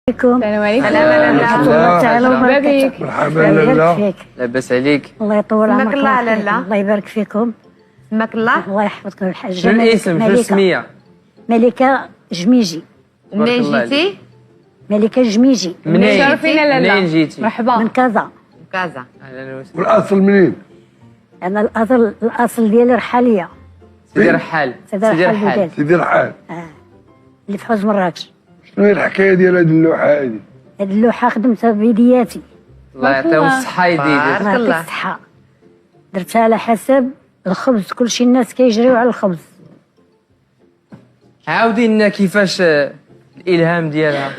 السلام عليكم. الله تعالى وبركاته. مرحبا لاله. لاباس عليك؟ الله يطول عمرك. سماك الله لاله. الله يبارك فيكم. سماك الله. الله يحفظكم الحاجه. شنو الاسم؟ شنو السميه؟ ملكه جميجي. منين جيتي؟ ملكه جميجي منين؟ شرفينا لاله. منين جيتي؟ مرحبا. من كازا. كازا. اهلا وسهلا. والاصل منين؟ انا الاصل ديالي رحاليه. سيدي رحال. سيدي رحال. سيدي رحال. اللي في حوز مراكش. شنو هي الحكايه ديال هذه اللوحه هذه؟ هذه اللوحه خدمتها بيدياتي. الله يعطيهم الصحه يديدو. بارك الله الله. يعطيك الصحه. درتها على حسب الخبز، كلشي الناس كيجريو على الخبز. عاودي لنا كيفاش الالهام ديالها.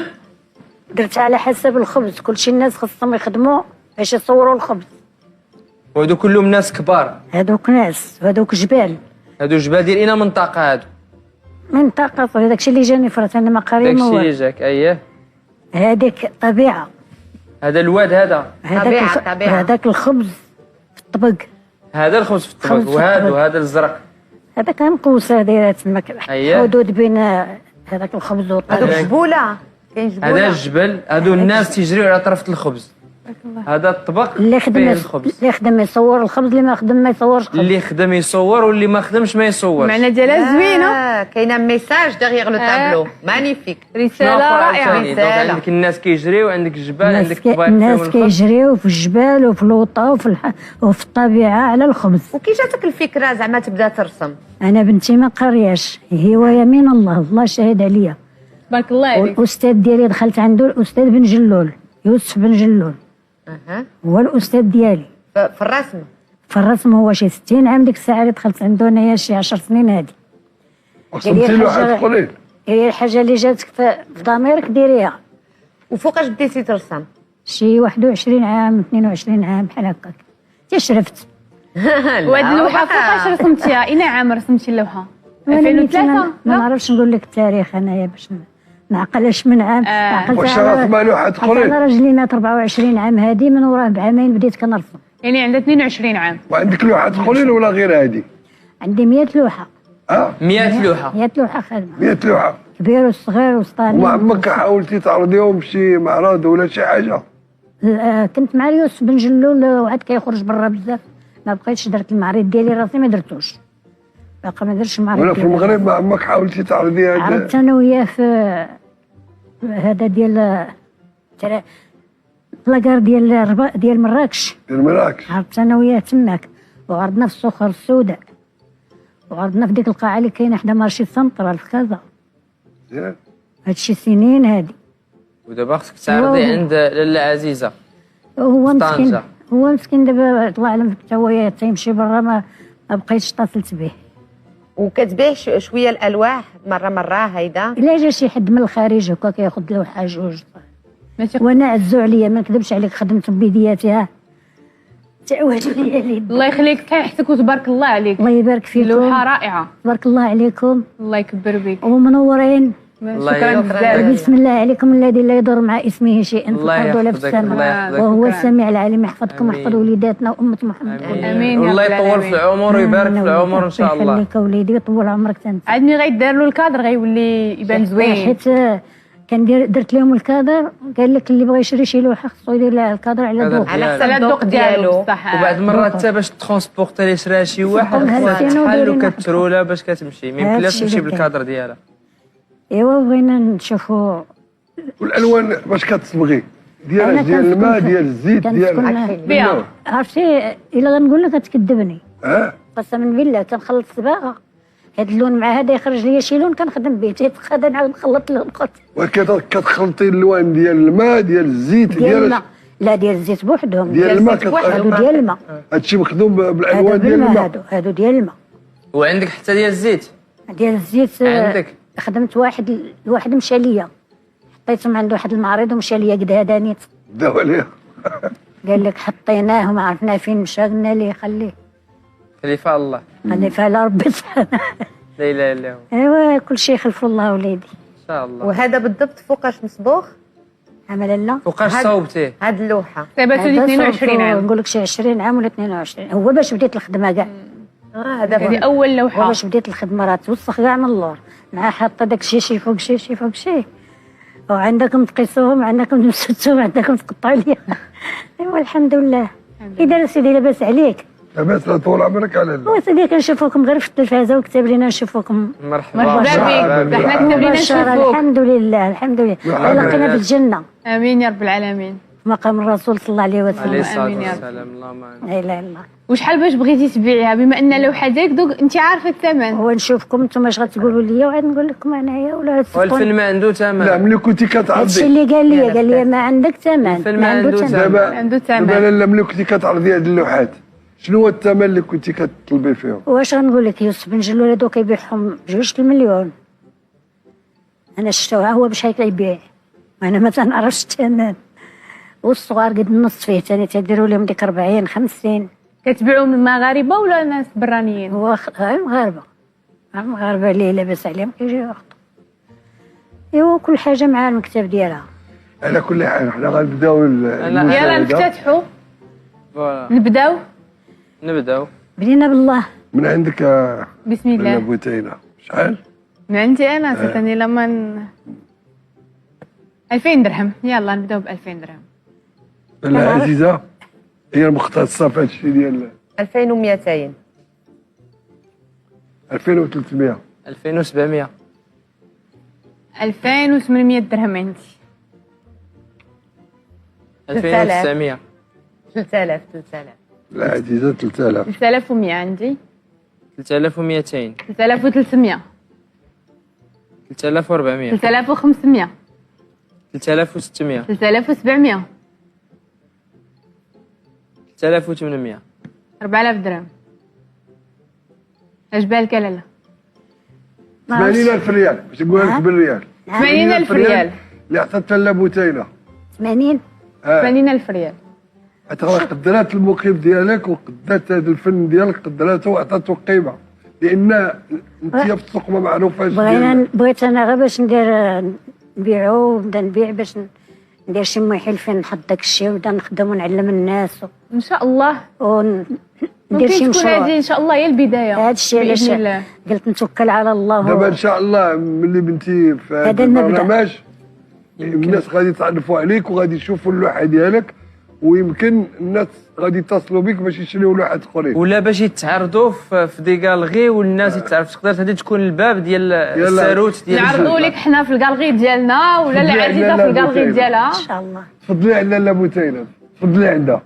درتها على حسب الخبز، كلشي الناس خصهم يخدموا باش يصوروا الخبز. وهادو كلهم ناس كبار. هذوك ناس وهذوك جبال. هادو جبال ديال اين منطقه هادو؟ منطقة داكشي اللي جاني فرات انا ما قاري داكشي ما اللي والو. جاك اييه. هذيك طبيعة. هذا الواد هذا. طبيعة. هذاك الخبز في الطبق. هذا الخبز في خبز الطبق في وهادو الطبق. هذا الزرق. هذاك مقوسة دايرة تماك أييه. حدود بين هذاك الخبز هذوك والطبق. جبولة. كاين هذا جبولة. الجبل، هادو الناس تيجريو على طرف الخبز. هذا الطبق اللي خدم فيه الخبز. اللي خدم يصور الخبز، اللي ما خدم ما يصورش الخبز. اللي خدم يصور واللي ما خدمش ما يصورش. معنى ديالها زوينه، كاينه ميساج ديغيغ لو تابلو. مانيفيك. رساله رائعه. دونك عندك الناس كيجريو، عندك الجبال، عندك الطبيعه الناس كيجريو في الجبال وفي الوطا وفي الطبيعة على الخبز. وكي جاتك الفكره زعما تبدا ترسم؟ انا بنتي ما قارياش، هواية من الله شاهد عليا. تبارك الله عليك. والاستاذ ديالي دخلت عنده الاستاذ بن جلول، يوسف بن جلول اها. هو الاستاذ ديالي في الرسم. في الرسم. هو شي 60 عام ديك الساعه اللي دخلت عنده انايا شي 10 سنين هادي. رسمتي لوحه اخرين؟ هي الحاجه اللي جاتك في ضميرك ديريها. وفوقاش بديتي ترسم؟ شي 21 عام 22 عام بحال هكاك تشرفت. وهاد اللوحه فوقاش رسمتيها؟ اين عام رسمتي اللوحه؟ وانا 2003 ما نعرفش نقول لك التاريخ انايا باش نعقلش من عام. واش رسمه لوحه اخرين؟ انا راجلي مات 24 عام هادي، من وراه بعامين بديت كنرسم. يعني عندها 22 عام. وعندك لوحه اخرين ولا غير هذه؟ عندي 100 لوحه. 100 لوحه. 100 لوحه خادمه. 100 لوحه. كبير وصغير وسطاني. وما عمرك حاولتي تعرضيهم بشي معرض ولا شي حاجه؟ كنت مع يوسف بن جلول وعاد كيخرج برا بزاف، ما بقيتش درت المعرض ديالي راسي ما درتوش، باقي ما درتش المعرض ولا في ديالي. المغرب ما عمرك حاولتي تعرضي هذا؟ عرضت انا وياه في هذا ديال بلاكار ديال مراكش. ديال مراكش. عرضت انا وياه تماك، وعرضنا في الصخر السوداء، وعرضنا في ديك القاعه اللي كاينه حدا مارشي سنترال في كازا. زين. هادشي سنين هادي. ودابا خصك تعرضي عند لاله عزيزه. هو مسكين، طنجة. هو مسكين دابا الله اعلم حتى هو تيمشي برا، ما بقيتش اتصلت به. وكتبيع شويه الالواح مره هيدا؟ الا جا شي حد من الخارج هكا كياخذ لوحه جوج ماشي وانا عزو عليا، ما نكذبش عليك، خدمت بيدياتها تعوج لي اليد. الله يخليك كيحسك وتبارك الله عليك. الله يبارك فيكم. لوحه رائعه. تبارك الله عليكم الله يكبر بك. ومنورين. الله شكرا يحفظك. بزاف. بسم الله عليكم الذي لا يضر مع اسمه شيء في الله الارض ولا في يحفظك. الله السماء، يحفظك. وهو شكراً. السميع العليم. يحفظكم آمين. ويحفظ وليداتنا وامه محمد كلها. آمين يا والله رب يطول العالمين. في العمر ويبارك في العمر ان شاء الله. يخليك وليدي ويطول عمرك انت. عاد ملي غيدار له الكادر غيولي يبان زوين. حيت درت لهم الكادر، قال لك اللي بغى يشري شي لوحه خصو يدير لها الكادر على الكادر ذوق. ديالو. على الذوق ديالو بصح. وبعد مرات حتى باش ترونسبورتي لي شراها شي واحد هذا خصها الشيء تحل وديري وكترولها باش كتمشي، ما يمكنلاش الشيء تمشي اللي بالكادر ديالها. ايوا بغينا نشوفوا. والالوان باش كتصبغي؟ أنا ديال الماء، ديال الزيت، ديال بيع. عرفتي الا غنقول لك غتكذبني. ها؟ قسما بالله كنخلط صباغه، هاد اللون مع هذا يخرج لي شي لون كنخدم به، تيتخدم نعاود نخلط له القط. وكتخلطي اللوان ديال الماء، ديال الزيت، ديال الماء. لا ديال الزيت بوحدهم. ديال الماء هادو ديال الماء. هادشي مخدوم بالالوان هادو ديال بالماء، الماء. هادو ديال الماء. وعندك حتى ديال الزيت. ديال الزيت عندك؟ خدمت واحد مشى ليا، حطيتهم عند واحد المعرض ومشى ليا قدا دانيت. داو عليه. قال لك حطيناه وما عرفنا فين مشى، قلنا ليه خليه خليفه الله. خليه على ربي سبحانه. لا اله الا هو. ايوا كل شيء خلف الله وليدي. ان شاء الله. وهذا بالضبط فوقاش مصبوغ؟ عمل لا فوقاش صوبتيه؟ هاد اللوحه دابا تولي 22 عام. نقول لك شي 20 عام ولا 22. هو باش بديت الخدمه كاع، هذا هذه اول هو لوحه. باش بديت الخدمه راه توسخ كاع من اللور، مع حاطه داك الشيء شي فوق شي فوق شي. وعندكم تقيسوهم، عندكم تمسوهم، عندكم تقطعوا لي. ايوا الحمد لله. كي داير سيدي لاباس عليك؟ لاباس طول عمرك على الله. وسيدي كنشوفوكم غير في التلفازه وكتب لنا نشوفوكم. مرحبا. مرحبا بك، حنا كتب لنا مباشرة. نشوفوك. الحمد لله الحمد لله. مرحبا. لقينا في الجنه امين يا رب العالمين. مقام الرسول صلى الله عليه عليه وسلم. الصلاه آمين يا رب. والسلام. اللهم امين. لا اله الا الله. وشحال باش بغيتي تبيعيها بما ان لوحه ديالك دوك انت عارفه الثمن؟ هو نشوفكم انتم اش غتقولوا لي وعاد نقول لكم انايا ولا والفيلم ما عنده لا ثمن. ملي كنتي هادشي كتعرضي اللي قال لي ما عندك ثمن. الفيلم ما عنده عنده ثمن. دابا عنده ثمن. دابا لالا ملي كنتي كتعرضي هاد اللوحات شنو هو الثمن اللي كنتي كتطلبي فيهم؟ واش غنقول لك يوسف بن جلول هذوك يبيعهم ب2 المليون. انا شفتوها هو باش هيك يبيع وانا ما تنعرفش الثمن. والصغار قد النص فيه ثاني تديروا لهم ديك 40 50. كتبيعوا من المغاربه ولا ناس برانيين؟ هو غير مغاربه. المغاربه اللي لاباس عليهم كيجيو ياخذوا. ايوا كل حاجه مع المكتب ديالها. على كل حال حنا غنبداو يلا المشاهدة. نفتتحوا فوالا نبداو. نبداو. بدينا بالله. من عندك بسم لالا الله. بوتينه شحال؟ من عندي انا ستاني لما 2000 درهم. يلا نبداو ب 2000 درهم. لالا عزيزه هي المختصه في هادشي ديال 2200. 2300. 2700. 2800 درهم عندي. 2900. 3000. لا عزيزه 3000. 3100 عندي. 3200. 3300. 3400. 3500. 3600. 3700. 3800. 4000 درهم. اش بالك لالا؟ 80000 ريال باش نقول لك بالريال. 80000 ريال. اللي عطاتها لالا بوتينه. 80. 80000 ريال. قدرات الموقف ديالك وقدرات هذا الفن ديالك قدراته وعطاته قيمه لان انت في السوق ما معروفاش. بغيت انا غير باش نبيعو ونبدا نبيع باش ندير شي موحل فين نحط داك الشيء ونبدا نخدم ونعلم الناس ان شاء الله وندير ممكن شي تكون مشروع. هذه ان شاء الله هي البدايه. هذا الشيء علاش باذن الله. قلت نتوكل على الله. دابا ان شاء الله ملي بنتي في هذا هذا المبدأ. البرنامج الناس غادي يتعرفوا عليك وغادي يشوفوا اللوحه ديالك ويمكن الناس غادي يتصلوا بك باش يشريوا لوحات اخرين. ولا باش يتعرضوا في دي كالغي والناس يتعرف تقدر هذه تكون الباب ديال الساروت ديال نعرضوا لك حنا في الكالغي ديالنا ولا تفضلي العزيزه على في الكالغي لالا ديالها. ان شاء الله. تفضلي على لالا بوتينه تفضلي عندها.